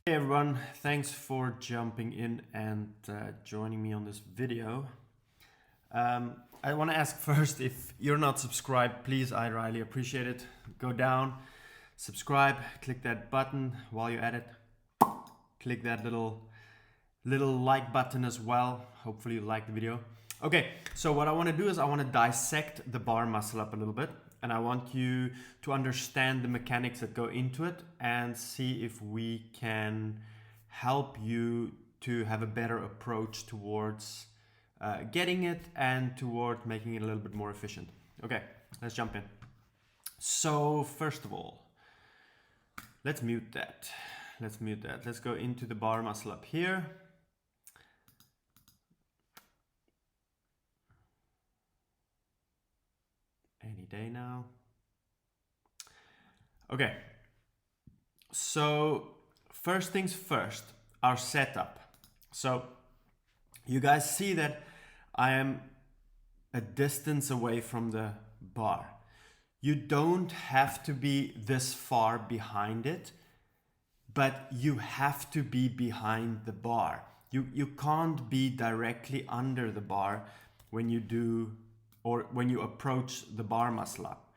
Hey everyone, thanks for jumping in and joining me on this video. I want to ask first, if you're not subscribed, please, I really appreciate it. Go down, subscribe, click that button while you're at it. Click that little like button as well. Hopefully you like the video. Okay, so what I want to do is I want to dissect the bar muscle up a little bit, and I want you to understand the mechanics that go into it and see if we can help you to have a better approach towards getting it and toward making it a little bit more efficient. Okay, let's jump in. So first of all, let's mute that. Let's go into the bar muscle up here. Any day now. Okay, so first things first, our setup. So you guys see that I am a distance away from the bar. You don't have to be this far behind it, but you have to be behind the bar. You can't be directly under the bar when you do or when you approach the bar muscle up.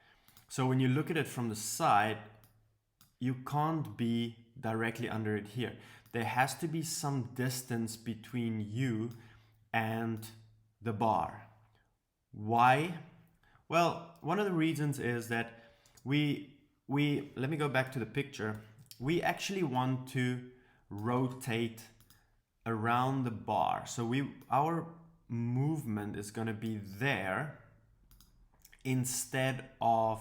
So when you look at it from the side, you can't be directly under it here. There has to be some distance between you and the bar. Why? Well, one of the reasons is that we let me go back to the picture. We actually want to rotate around the bar. So our movement is going to be there instead of,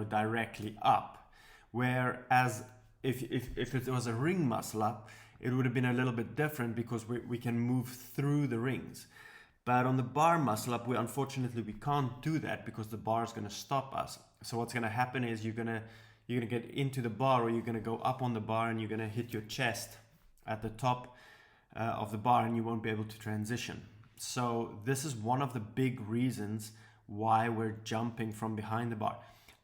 directly up. Whereas if it was a ring muscle up, it would have been a little bit different because we can move through the rings. But on the bar muscle up, unfortunately we can't do that because the bar is going to stop us. So what's going to happen is you're going to get into the bar, or you're going to go up on the bar and you're going to hit your chest at the top of the bar, and you won't be able to transition. So this is one of the big reasons why we're jumping from behind the bar.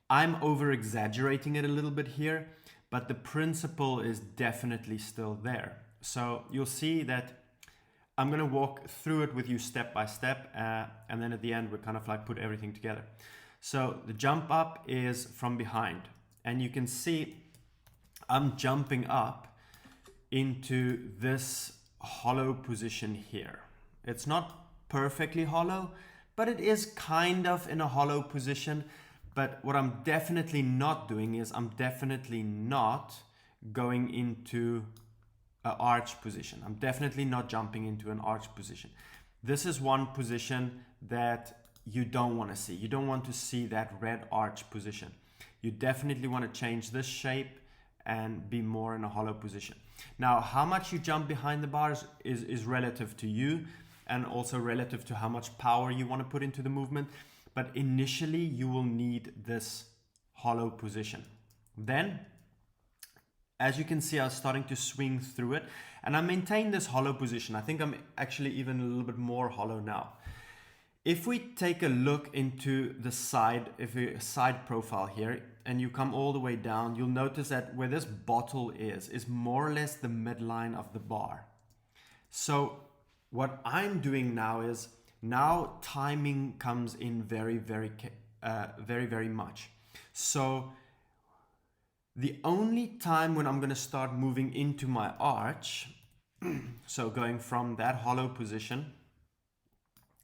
I'm over exaggerating it a little bit here, but the principle is definitely still there. So you'll see that I'm going to walk through it with you step by step, and then at the end we kind of like put everything together. So the jump up is from behind, and you can see I'm jumping up into this hollow position here. It's not perfectly hollow, but it is kind of in a hollow position. But what I'm definitely not doing is I'm definitely not going into an arch position. I'm definitely not jumping into an arch position. This is one position that you don't want to see. You don't want to see that red arch position. You definitely want to change this shape and be more in a hollow position. Now, how much you jump behind the bars is relative to you, and also relative to how much power you want to put into the movement. But initially you will need this hollow position. Then, as you can see, I'm starting to swing through it, and I maintain this hollow position. I think I'm actually even a little bit more hollow now. If we take a look into the side profile here, and you come all the way down, you'll notice that where this bottle is more or less the midline of the bar. So what I'm doing now is, now timing comes in very, very much. So the only time when I'm going to start moving into my arch, so going from that hollow position,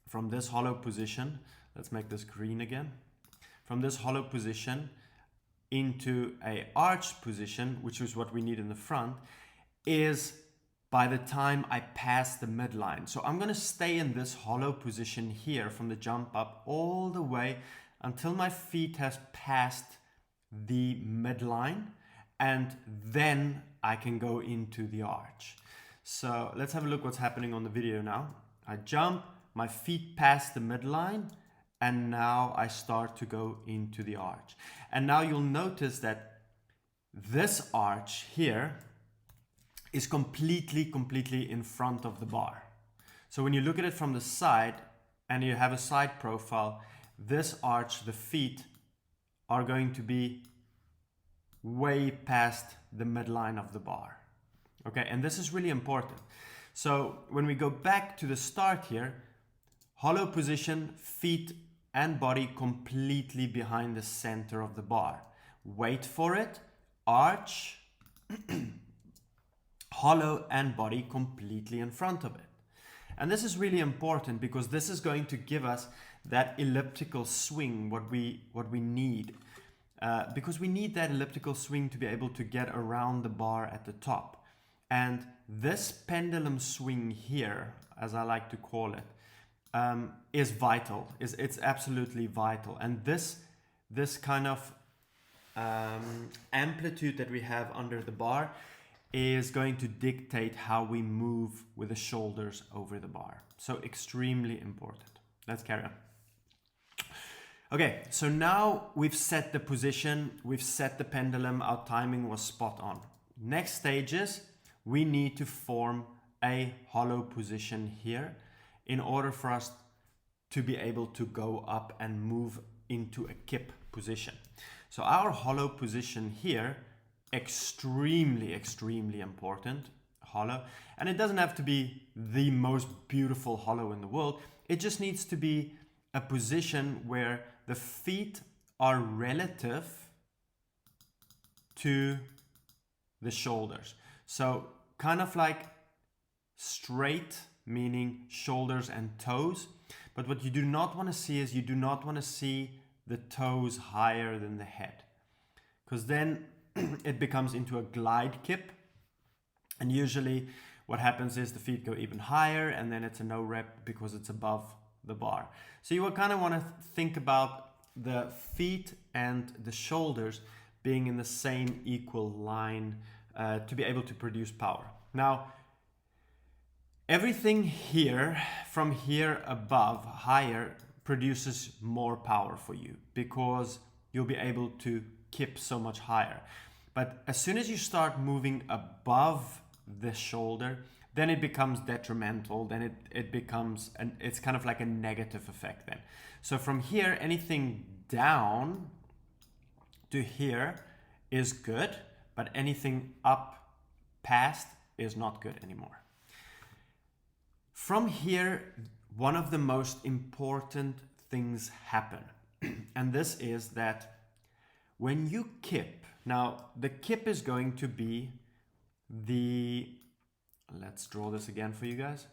from this hollow position, let's make this green again, from this hollow position into a arch position, which is what we need in the front, is by the time I pass the midline. So I'm going to stay in this hollow position here from the jump up all the way until my feet has passed the midline, and then I can go into the arch. So let's have a look what's happening on the video now. I jump, my feet pass the midline, and now I start to go into the arch. And now you'll notice that this arch here is completely in front of the bar. So when you look at it from the side and you have a side profile, this arch, the feet, are going to be way past the midline of the bar. Okay, and this is really important. So when we go back to the start here, hollow position, feet and body completely behind the center of the bar. Wait for it, arch, hollow and body completely in front of it. And this is really important because this is going to give us that elliptical swing, what we need. Because we need that elliptical swing to be able to get around the bar at the top. And this pendulum swing here, as I like to call it, is vital. It's absolutely vital. And this kind of amplitude that we have under the bar is going to dictate how we move with the shoulders over the bar. So extremely important. Let's carry on. Okay, so now we've set the position, we've set the pendulum, our timing was spot on. Next stage is we need to form a hollow position here in order for us to be able to go up and move into a kip position. So our hollow position here, extremely important, hollow. And it doesn't have to be the most beautiful hollow in the world. It just needs to be a position where the feet are relative to the shoulders. So kind of like straight, meaning shoulders and toes. But what you do not want to see is you do not want to see the toes higher than the head, because then it becomes into a glide kip. And usually what happens is the feet go even higher and then it's a no rep because it's above the bar. So you will kind of want to think about the feet and the shoulders being in the same equal line to be able to produce power. Now, everything here, from here above, higher, produces more power for you because you'll be able to kip so much higher. But as soon as you start moving above the shoulder, then it becomes detrimental. Then it becomes, it's kind of like a negative effect then. So from here, anything down to here is good, but anything up past is not good anymore. From here, one of the most important things happen. And this is that when you kip, now the kip is going to be let's draw this again for you guys.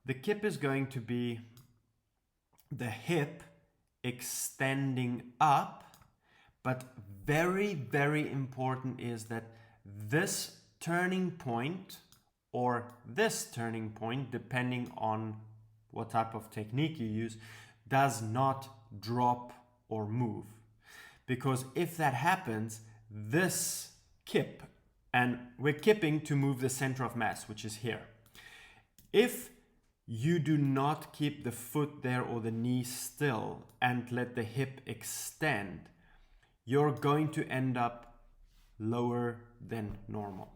The kip is going to be the hip extending up, but very important is that this turning point or this turning point, depending on what type of technique you use, does not drop or move. Because if that happens, this kip, and we're kipping to move the center of mass, which is here. If you do not keep the foot there or the knee still and let the hip extend, you're going to end up lower than normal.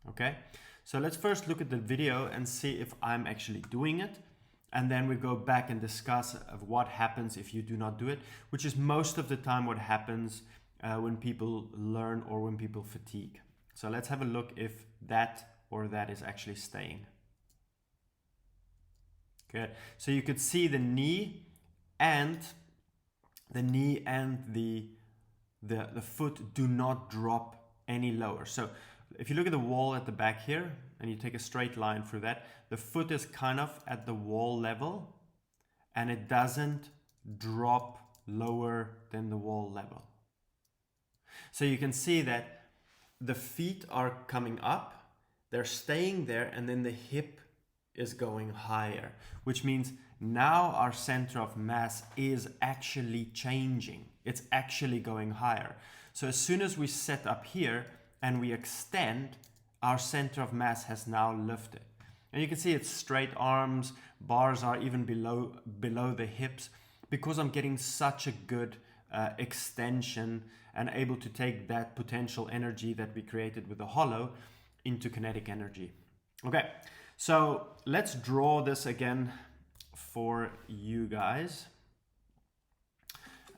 Okay? So let's first look at the video and see if I'm actually doing it. And then we go back and discuss of what happens if you do not do it, which is most of the time what happens when people learn or when people fatigue. So let's have a look if that or that is actually staying. Good. So you could see the knee and the foot do not drop any lower. So if you look at the wall at the back here and you take a straight line through that, the foot is kind of at the wall level and it doesn't drop lower than the wall level. So you can see that the feet are coming up, they're staying there, and then the hip is going higher, which means now our center of mass is actually changing. It's actually going higher. So as soon as we set up here and we extend, our center of mass has now lifted. And you can see it's straight arms, bars are even below the hips, because I'm getting such a good extension and able to take that potential energy that we created with the hollow into kinetic energy. Okay, so let's draw this again for you guys.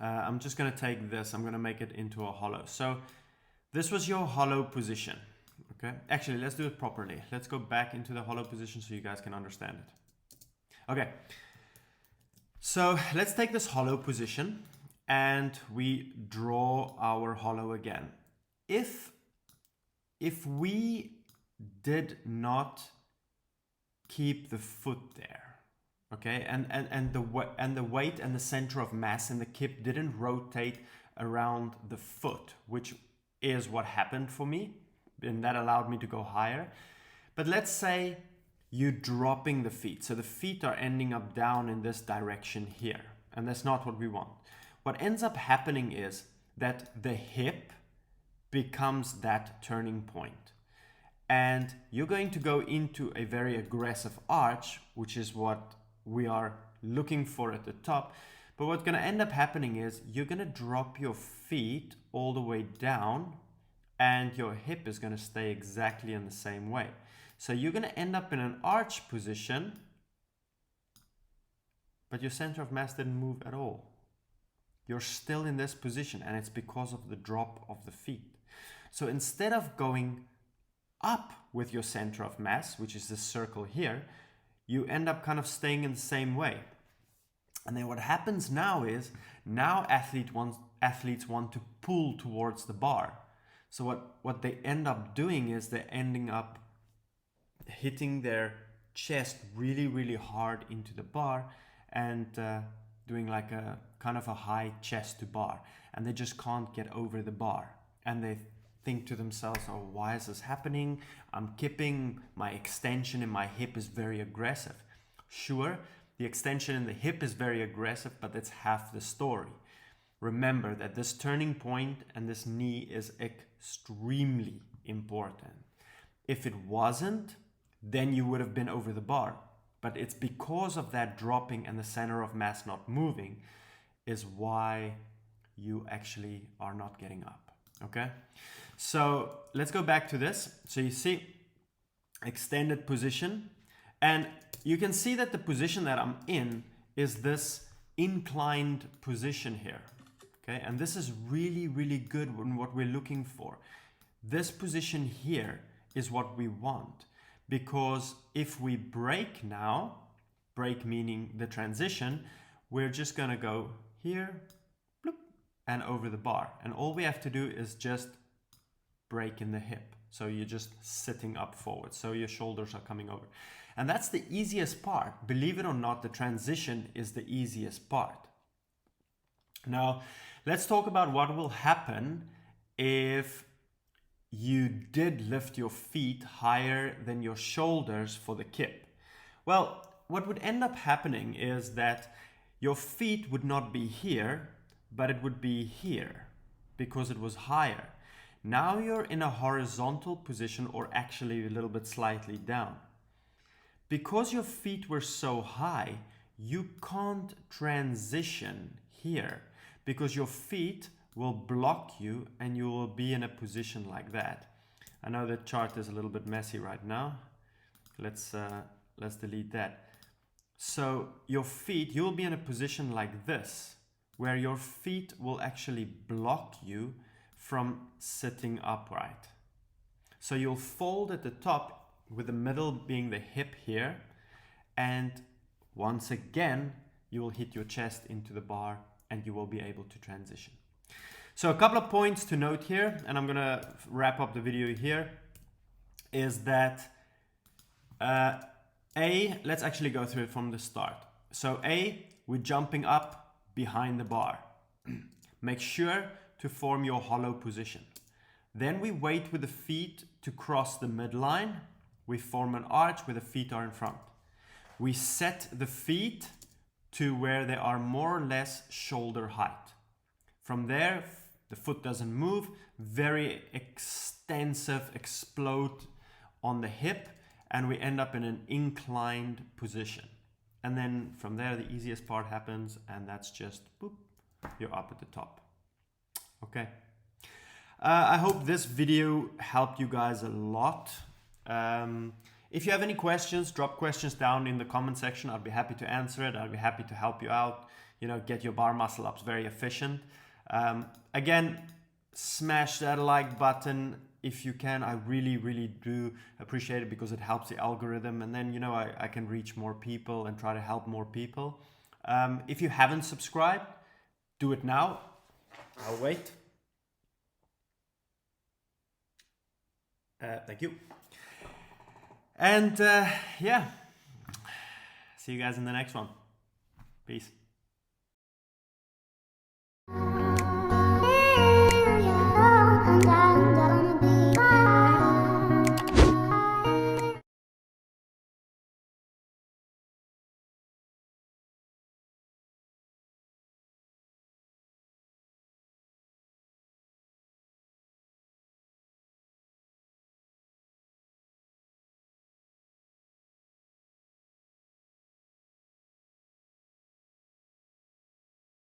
I'm just going to take this, I'm going to make it into a hollow. So this was your hollow position. Okay, actually, let's do it properly. Let's go back into the hollow position so you guys can understand it. Okay, so let's take this hollow position and we draw our hollow again. If we did not keep the foot there, okay, and the weight and the center of mass in the kip didn't rotate around the foot, which is what happened for me, and that allowed me to go higher. But let's say you're dropping the feet, so the feet are ending up down in this direction here, and that's not what we want. What ends up happening is that the hip becomes that turning point, and you're going to go into a very aggressive arch, which is what we are looking for at the top. But what's going to end up happening is you're going to drop your feet all the way down, and your hip is going to stay exactly in the same way. So you're going to end up in an arch position, but your center of mass didn't move at all. You're still in this position, and it's because of the drop of the feet. So instead of going up with your center of mass, which is this circle here, you end up kind of staying in the same way. And then what happens now is, now athletes want to pull towards the bar. So what they end up doing is they're ending up hitting their chest really, really hard into the bar and doing like a kind of a high chest to bar. And they just can't get over the bar. And they think to themselves, oh, why is this happening? I'm kipping, my extension in my hip is very aggressive. Sure, the extension in the hip is very aggressive, but that's half the story. Remember that this turning point and this knee is extremely important. If it wasn't, then you would have been over the bar. But it's because of that dropping and the center of mass not moving is why you actually are not getting up. Okay, so let's go back to this. So you see extended position, and you can see that the position that I'm in is this inclined position here. Okay, and this is really, really good in what we're looking for. This position here is what we want, because if we break now, break meaning the transition, we're just gonna go here, bloop, and over the bar. And all we have to do is just break in the hip. So you're just sitting up forward. So your shoulders are coming over. And that's the easiest part. Believe it or not, the transition is the easiest part. Now, let's talk about what will happen if you did lift your feet higher than your shoulders for the kip. Well, what would end up happening is that your feet would not be here, but it would be here because it was higher. Now you're in a horizontal position, or actually a little bit slightly down. Because your feet were so high, you can't transition here because your feet will block you and you will be in a position like that. I know the chart is a little bit messy right now. Let's delete that. So your feet, you'll be in a position like this, where your feet will actually block you from sitting upright. So you'll fold at the top, with the middle being the hip here, and once again you will hit your chest into the bar and you will be able to transition. So a couple of points to note here, and I'm gonna wrap up the video here, is that let's actually go through it from the start. So we're jumping up behind the bar. Make sure to form your hollow position. Then we wait with the feet to cross the midline. We form an arch where the feet are in front. We set the feet to where they are more or less shoulder height. From there, the foot doesn't move, very extensive explode on the hip, and we end up in an inclined position. And then from there, the easiest part happens, and that's just boop, you're up at the top. Okay. I hope this video helped you guys a lot. If you have any questions, drop questions down in the comment section. I'd be happy to answer it. I'd be happy to help you out, get your bar muscle ups very efficient. Again, smash that like button. if you can, I really, really do appreciate it, because it helps the algorithm, and then, you know, I can reach more people and try to help more people. If you haven't subscribed, do it now. I'll wait. Thank you. And yeah, see you guys in the next one. Peace.